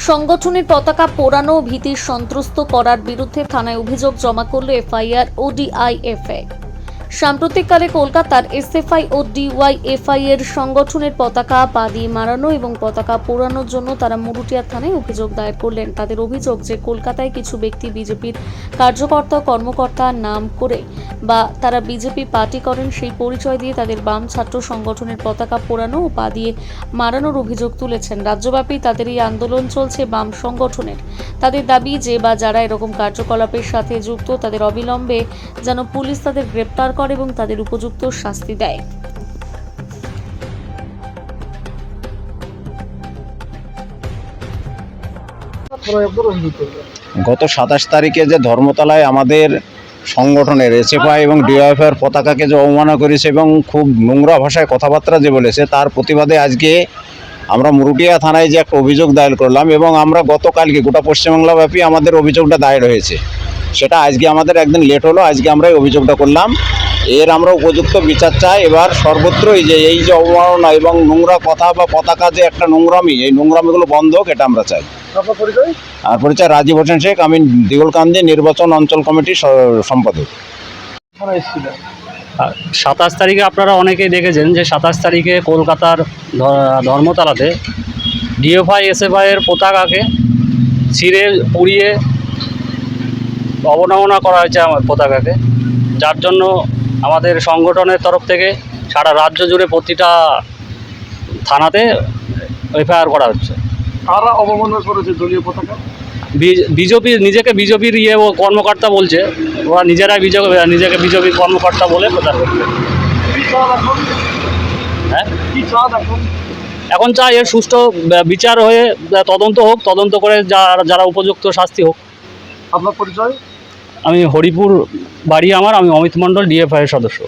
সংগঠনের পতাকা পোড়ানো ও ভীতি সন্ত্রস্ত করার বিরুদ্ধে থানায় অভিযোগ জমা করল এফআইআর ও ডিআইএফআই। সাম্প্রতিককালে কলকাতার এসএফআই ও ডিওয়াইএফআই এর সংগঠনের পতাকা পা দিয়ে মারানো এবং পতাকা পোড়ানোর জন্য তারা মুরুটিয়া থানায় অভিযোগ দায়ের করলেন। তাদের অভিযোগ যে কলকাতায় কিছু ব্যক্তি বিজেপির কার্যকর্তা কর্মকর্তা নাম করে বা তারা বিজেপি পার্টি করেন সেই পরিচয় দিয়ে তাদের বাম ছাত্র সংগঠনের পতাকা পোড়ানো ও পা দিয়ে মারানোর অভিযোগ তুলেছেন। রাজ্যব্যাপী তাদের এই আন্দোলন চলছে বাম সংগঠনের। তাদের দাবি যে বা যারা এরকম কার্যকলাপের সাথে যুক্ত তাদের অবিলম্বে যেন পুলিশ তাদের গ্রেপ্তার করে এবং তাদের উপযুক্ত শাস্তি দেয়। গত 27 তারিখে যে ধর্মতলায় আমাদের সংগঠনের এসএফআই এবং ডিওয়াইএফআই এর পতাকাকে যে অবমাননা করেছে এবং খুব নোংরা ভাষায় কথাবার্তা যে বলেছে, তার প্রতিবাদে আজকে আমরা মুরুটিয়া থানায় যে একটা অভিযোগ দায়ের করলাম এবং আমরা গতকালকে গোটা পশ্চিমবাংলা ব্যাপী আমাদের অভিযোগটা দায়ের হয়েছে। সেটা আজকে আমাদের একদিন লেট হলো, আজকে আমরা এই অভিযোগটা করলাম। এর আমরা উপযুক্ত বিচার চাই। এবার সর্বত্রই যে এই যে অবমাননা এবং নোংরা কথা বা পতাকা যে একটা নোংরামি, এই নোংরামিগুলো বন্ধ হোক, এটা আমরা চাই। আর পরিচয় রাজীব হোসেন শেখ, আমি দিগলকান্দি নির্বাচন অঞ্চল কমিটির সম্পাদক। 27 তারিখে আপনারা অনেকেই দেখেছেন যে 27 তারিখে কলকাতার ধর্মতলাতে ডিএফআই এসএফআই এর পতাকাকে ছিঁড়ে পুড়িয়ে অবমাননা করা হয়েছে আমার পতাকাকে, যার জন্য আমাদের সংগঠনের তরফ থেকে সারা রাজ্য জুড়ে প্রতিটা থানাতে এফআইআর করা হচ্ছে। কারা অবমাননা করেছে দলীয় পতাকা? বিজেপি নিজেকে বিজেপির ও কর্মকর্তা বলছে, ওরা নিজেরাই নিজেকে বিজেপির কর্মকর্তা বলে প্রচার করছে। হ্যাঁ, এখন চাই এর সুষ্ঠু বিচার হয়ে তদন্ত হোক, তদন্ত করে যারা উপযুক্ত শাস্তি হোক। আপনার পরিচয়? আমি হরিপুর বাড়ি আমার, আমি অমিত মণ্ডল, ডিএফআই এর সদস্য।